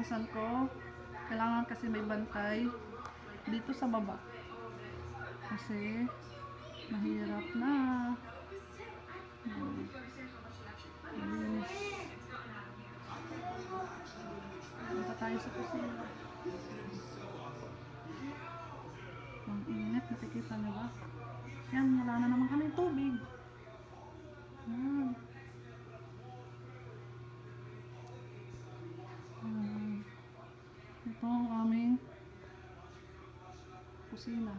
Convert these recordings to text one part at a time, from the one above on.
pinsan ko. Kailangan kasi may bantay dito sa baba. Kasi mahirap na. Yes. Punta tayo sa kusina. Ang init, nakikita niyo ba? Yan, wala na naman kami tubig. Yan. Ito ang aming kusina.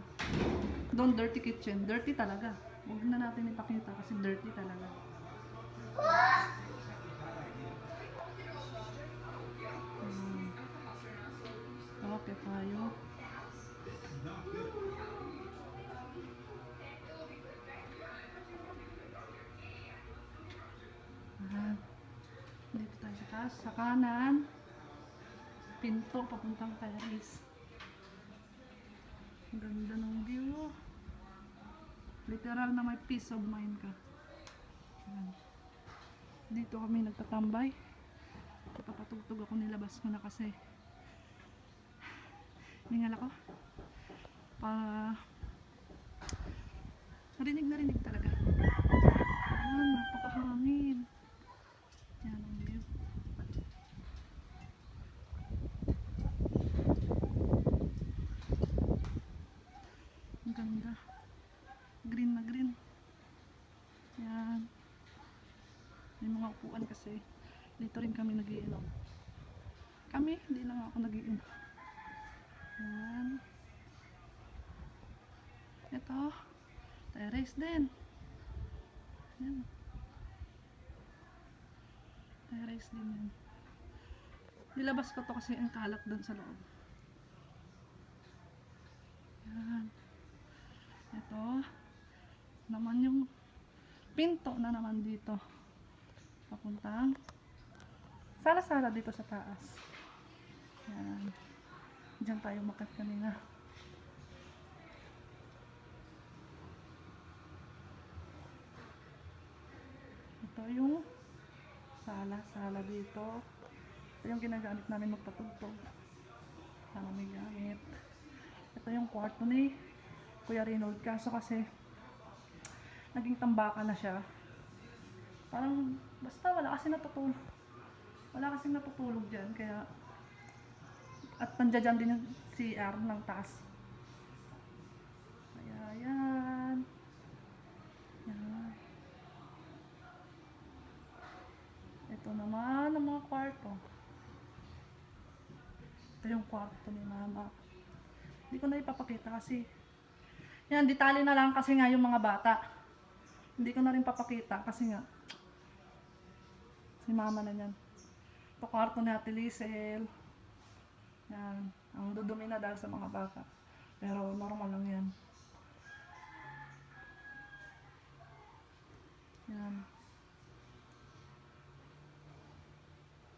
Doon dirty kitchen. Dirty talaga. Huwag na natin ipakita kasi dirty talaga. Okay tayo. Dito tayo sa taas. Sa kanan, pinto papuntang terrace. Ganda ng view. Literal na may peace of mind ka. Dito kami nagtatambay. Papatugtog ako, nilabas ko na kasi ningal ako para narinig talaga. Napakahangin. Yan ang view. Ang ganda. Green na green. Yan. May mga upuan kasi. Dito rin kami nagiinom. Kami, hindi lang ako nagiinom. Yan. Ito. Terrace din. Yan. Terrace din yan. Nilabas ko to kasi ang kalat dun sa loob. Yan. Ito. Naman yung pinto na naman dito. Papuntang sala-sala dito sa taas. Yan. Diyan tayo makat kanina. Ito yung sala dito. Ito yung ginagamit namin magpatugtog. Sana may gamit. Ito yung kwarto ni Kuya Reynold. Kaso kasi naging tambakan na siya. Parang basta wala kasi natutulog. Wala kasing natutulog dyan. Kaya at nandiyan din yung CR ng taas. Kaya yan. Yan. Ito naman ang mga kwarto. Ito yung kwarto ni Mama. Hindi ko na ipapakita kasi yan, detalye na lang kasi nga yung mga bata. Hindi ko na rin papakita kasi nga si Mama na yan. Ito kwarto ni Ate Liesel. Yan. Ang dudumi na dahil sa mga bata. Pero normal lang yan.